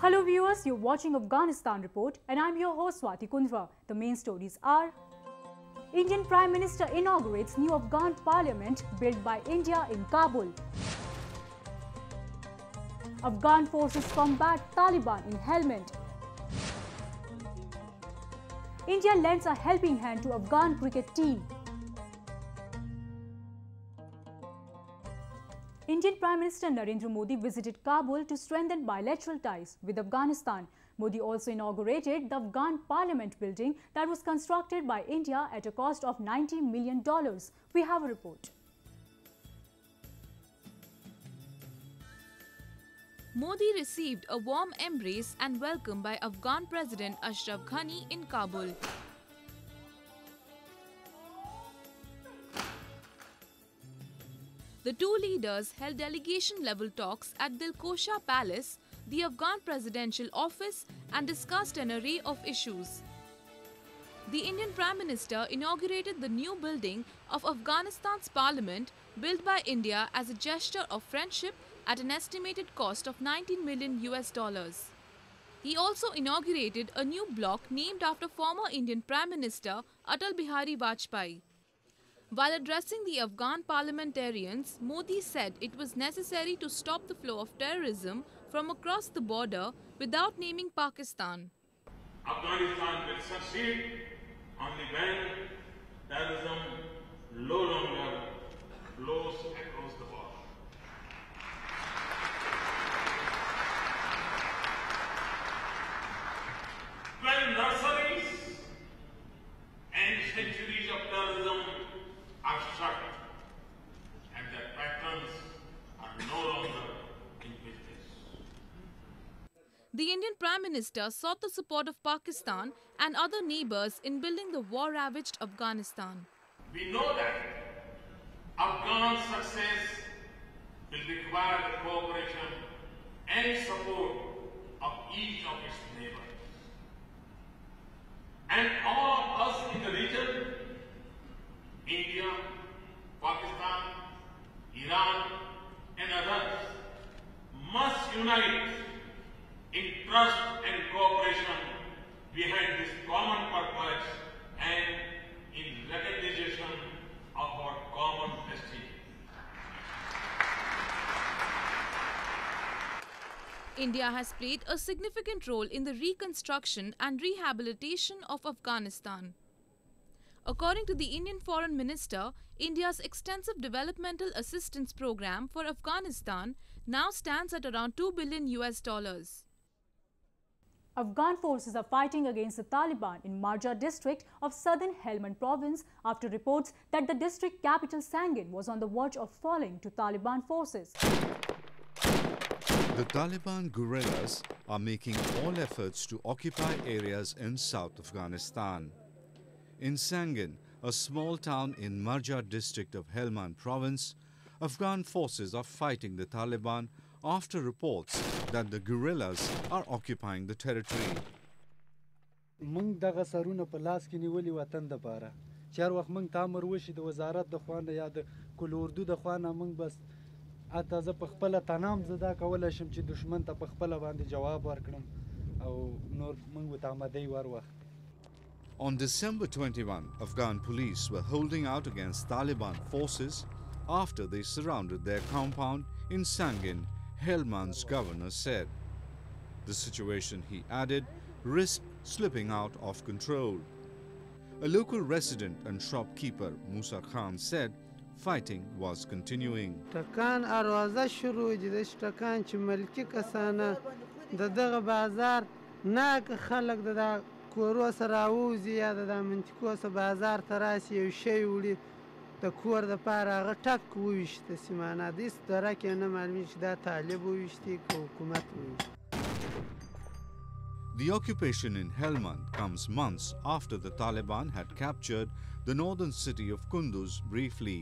Hello viewers, you're watching Afghanistan Report and I'm your host Swati Kundra. The main stories are: Indian Prime Minister inaugurates new Afghan parliament built by India in Kabul. Afghan forces combat Taliban in Helmand. India lends a helping hand to Afghan cricket team. Indian Prime Minister Narendra Modi visited Kabul to strengthen bilateral ties with Afghanistan. Modi also inaugurated the Afghan parliament building that was constructed by India at a cost of $90 million. We have a report. Modi received a warm embrace and welcome by Afghan President Ashraf Ghani in Kabul. The two leaders held delegation-level talks at Dilkosha Palace, the Afghan presidential office, and discussed an array of issues. The Indian Prime Minister inaugurated the new building of Afghanistan's parliament built by India as a gesture of friendship at an estimated cost of $19 million. He also inaugurated a new block named after former Indian Prime Minister Atal Bihari Vajpayee. While addressing the Afghan parliamentarians, Modi said it was necessary to stop the flow of terrorism from across the border without naming Pakistan. Afghanistan will succeed only when terrorism no longer flows across the border. When nurseries and centuries of terrorism are shut and their patrons are no longer in business. The Indian Prime Minister sought the support of Pakistan and other neighbours in building the war-ravaged Afghanistan. We know that Afghan success will require the cooperation and support of each of its neighbours. And all of us in the region, India, Pakistan, Iran and others, must unite in trust and cooperation behind this common purpose and in recognition of our common destiny. India has played a significant role in the reconstruction and rehabilitation of Afghanistan. According to the Indian Foreign Minister, India's extensive developmental assistance program for Afghanistan now stands at around $2 billion. Afghan forces are fighting against the Taliban in Marja district of southern Helmand province after reports that the district capital Sangin was on the verge of falling to Taliban forces. The Taliban guerrillas are making all efforts to occupy areas in South Afghanistan. In Sangin, a small town in Marja district of Helmand province, Afghan forces are fighting the Taliban after reports that the guerrillas are occupying the territory. موږ دغه سرونه په لاس کې نیولي وطن دپاره چې هر وخت موږ ته امر وشي د وزارت د خوا نه یا د کل اردو د خوا نه موږ بس حتی زه په خپله تنام زه دا کولی شم چې دښمن ته په خپله باندې جواب ورکړم او نور موږ ورته آمادۍ ور وخت. On December 21, Afghan police were holding out against Taliban forces after they surrounded their compound in Sangin, Helmand's governor said. The situation, he added, risked slipping out of control. A local resident and shopkeeper, MUSA Khan, said fighting was continuing. ټکان اروازه شروع دي د ټکان چې ملکی کسانه د دغه بازار ناک خلک د کورو سره راوځي یا د منطقو سره بازار ته راسي یو شی وړي د کور دپاره هغه ټک وویشته سي معنا د هېڅ درک یې نه معلومېږي چې دا طالب وویشتي که حکومت وویشتي. The occupation in Helmand comes months after the Taliban had captured the northern city of Kunduz briefly.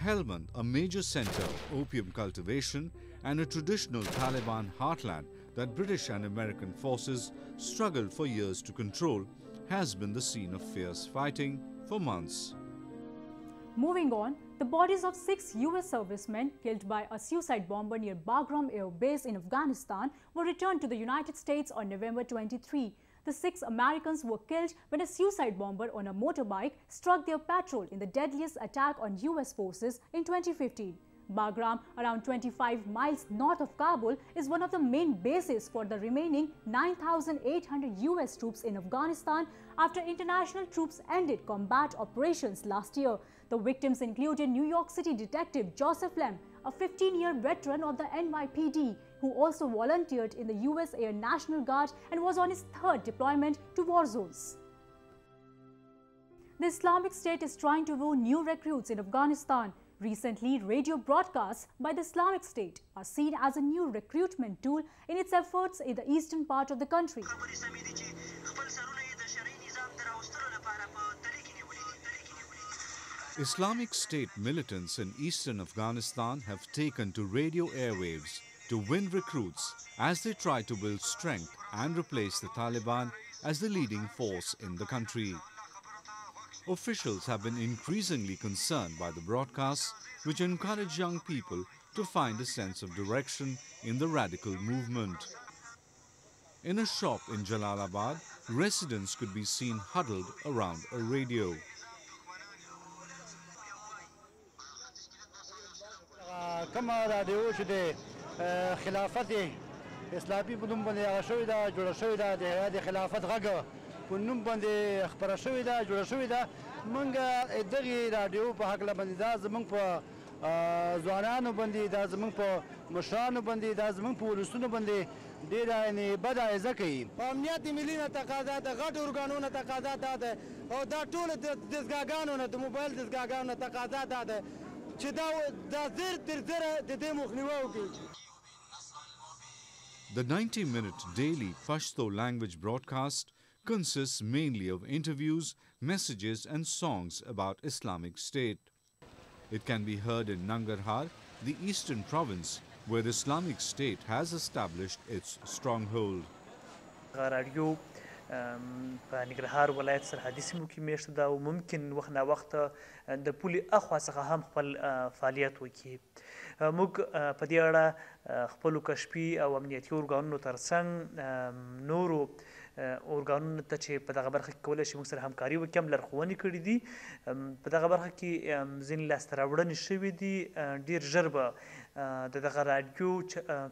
Helmand, a major center of opium cultivation and a traditional Taliban heartland that British and American forces struggled for years to control, has been the scene of fierce fighting for months. Moving on, The bodies of 6 US servicemen killed by a suicide bomber near Bagram Air Base in Afghanistan were returned to the United States on November 23. The 6 Americans were killed when a suicide bomber on a motorbike struck their patrol in the deadliest attack on US forces in 2015. Bagram, around 25 miles north of Kabul, is one of the main bases for the remaining 9,800 US troops in Afghanistan after international troops ended combat operations last year. The victims included New York City detective Joseph Lem, a 15-year veteran of the NYPD, who also volunteered in the US Air National Guard and was on his 3rd deployment to war zones. The Islamic State is trying to woo new recruits in Afghanistan. Recently, radio broadcasts by the Islamic State are seen as a new recruitment tool in its efforts in the eastern part of the country. Islamic State militants in eastern Afghanistan have taken to radio airwaves to win recruits as they try to build strength and replace the Taliban as the leading force in the country. Officials have been increasingly concerned by the broadcasts, which encourage young people to find a sense of direction in the radical movement. In a shop in Jalalabad, residents could be seen huddled around a radio. ونوم باندې خبره شوې ده جوړه شوې ده موږ دغه رادیو په حق باندې دا زموږ په ځوانانو باندې دا زموږ په مشرانو باندې دا زموږ په ولسونو باندې ډېره یعنې بده اغېزه کوي. په امنیت ملي نه تقاضا ده، غټو ارګانونو تقاضا دا ده او دا ټولو دستګاهګانو نه د موبایل دستګاهګانو نه تقاضا دا ده چې دا زر تر زره د دې مخنیوی وکړي. The 90-minute daily Pashto language broadcast consists mainly of interviews, messages and songs about Islamic State. It can be heard in Nangarhar, the eastern province, where the Islamic State has established its stronghold. رادیو په ننګرهار ولایت سرحدي سیمو کې میشته ده او ممکن وخت نا وخت د پولې اخوا څخه هم خپل فعالیت وکړي. موږ په دې اړه خپلو کشفي او امنیتي ارګانونو ترڅنګ نورو ارګانونو ته چې په دغه برخه کې کولی شي موږ سره همکاري وکړي هم لارښوونې کړي دي. په دغه برخه کې ځینې لاسته راوړنې شوي دي. ډېر ژر به د دغه راډیو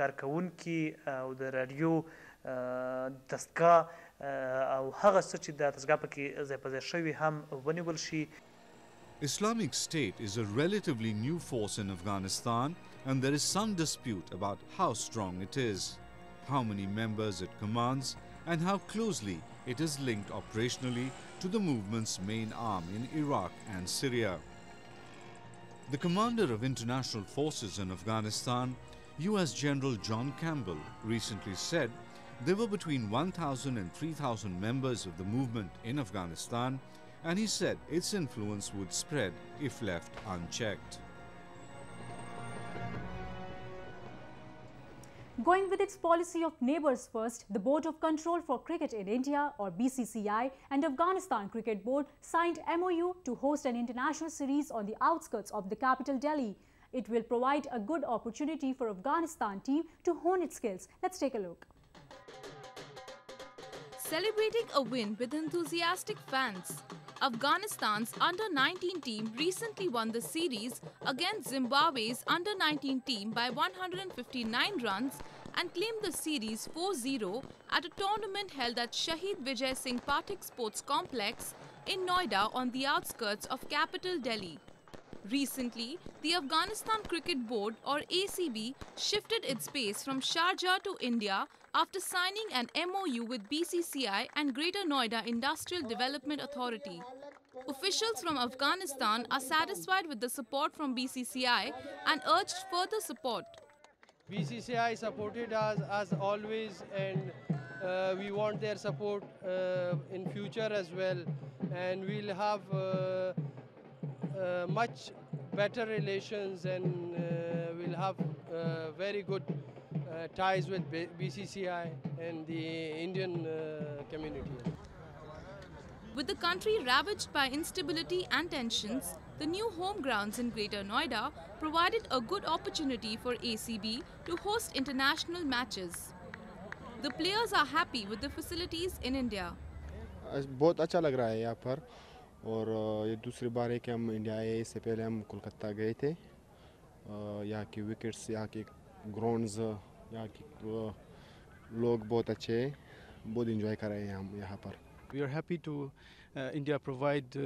کارکوونکي او د راډیو دستګاه او هغه څه چې د دستګاه پکې ځای په ځای شوي هم ونیول شي. Islamic State is a relatively new force in Afghanistan, and there is some dispute about how strong it is, how many members it commands, and how closely it is linked operationally to the movement's main arm in Iraq and Syria. The commander of international forces in Afghanistan, US General John Campbell, recently said there were between 1,000 and 3,000 members of the movement in Afghanistan, and he said its influence would spread if left unchecked. Going with its policy of neighbours first, the Board of Control for Cricket in India, or BCCI, and Afghanistan Cricket Board signed MOU to host an international series on the outskirts of the capital Delhi. It will provide a good opportunity for Afghanistan team to hone its skills. Let's take a look. Celebrating a win with enthusiastic fans, Afghanistan's under-19 team recently won the series against Zimbabwe's under-19 team by 159 runs and claimed the series 4-0 at a tournament held at Shahid Vijay Singh Pathak Sports Complex in Noida on the outskirts of capital Delhi. Recently, the Afghanistan Cricket Board, or ACB, shifted its base from Sharjah to India after signing an MOU with BCCI and Greater Noida Industrial Development Authority. Officials from Afghanistan are satisfied with the support from BCCI and urged further support. BCCI supported us as always, and we want their support in future as well, and we'll have much better relations, and we'll have very good ties with BCCI and the Indian community. With the country ravaged by instability and tensions, the new home grounds in Greater Noida provided a good opportunity for ACB to host international matches. The players are happy with the facilities in India. बहुत अच्छा लग रहा है यहाँ पर और ये दूसरी बार है कि हम इंडिया आए इससे पहले हम कोलकाता गए थे यहाँ की विकेट्स यहाँ के ग्राउंड्स यहाँ के लोग बहुत अच्छे हैं बहुत एंजॉय कर रहे हैं हम यहाँ पर We are happy to India provide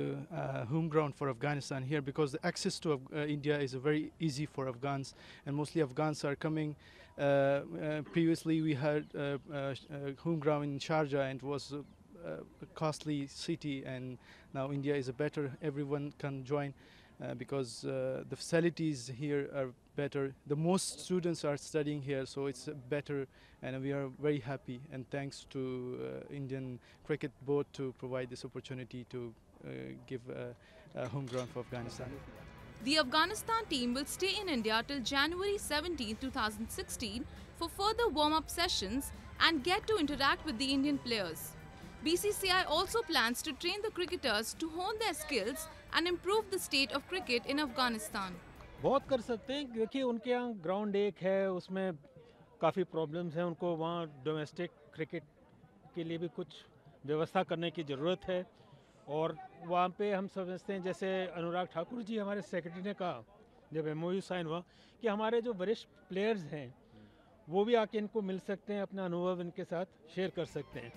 home ground for Afghanistan here because the access to India is very easy for Afghans and mostly Afghans are coming. Previously we had home ground in Sharjah and it was a costly city, and now India is a better, everyone can join because the facilities here are better. The most students are studying here, so it's better, and we are very happy, and thanks to Indian Cricket Board to provide this opportunity to give a home ground for Afghanistan. The Afghanistan team will stay in India till January 17, 2016 for further warm-up sessions and get to interact with the Indian players. BCCI also plans to train the cricketers to hone their skills and improve the state of cricket in Afghanistan. बहुत कर सकते हैं क्योंकि उनके यहाँ ground एक है, उसमें काफ़ी प्रॉब्लम्स हैं, उनको वहाँ डोमेस्टिक क्रिकेट के लिए भी कुछ व्यवस्था करने की ज़रूरत है और वहाँ पे हम समझते हैं जैसे अनुराग ठाकुर जी हमारे सेक्रेटरी ने कहा जब MOU साइन हुआ कि हमारे जो वरिष्ठ प्लेयर्स हैं वो भी आके इनको मिल सकते हैं, अपना अनुभव इनके साथ शेयर कर सकते हैं.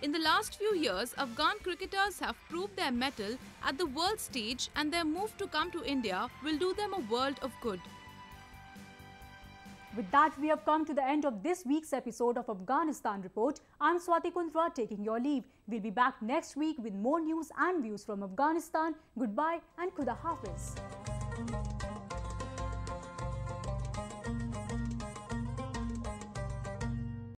In the last few years, Afghan cricketers have proved their mettle at the world stage, and their move to come to India will do them a world of good. With that, we have come to the end of this week's episode of Afghanistan Report. I'm Swati Kundra taking your leave. We'll be back next week with more news and views from Afghanistan. Goodbye and Khuda Hafiz.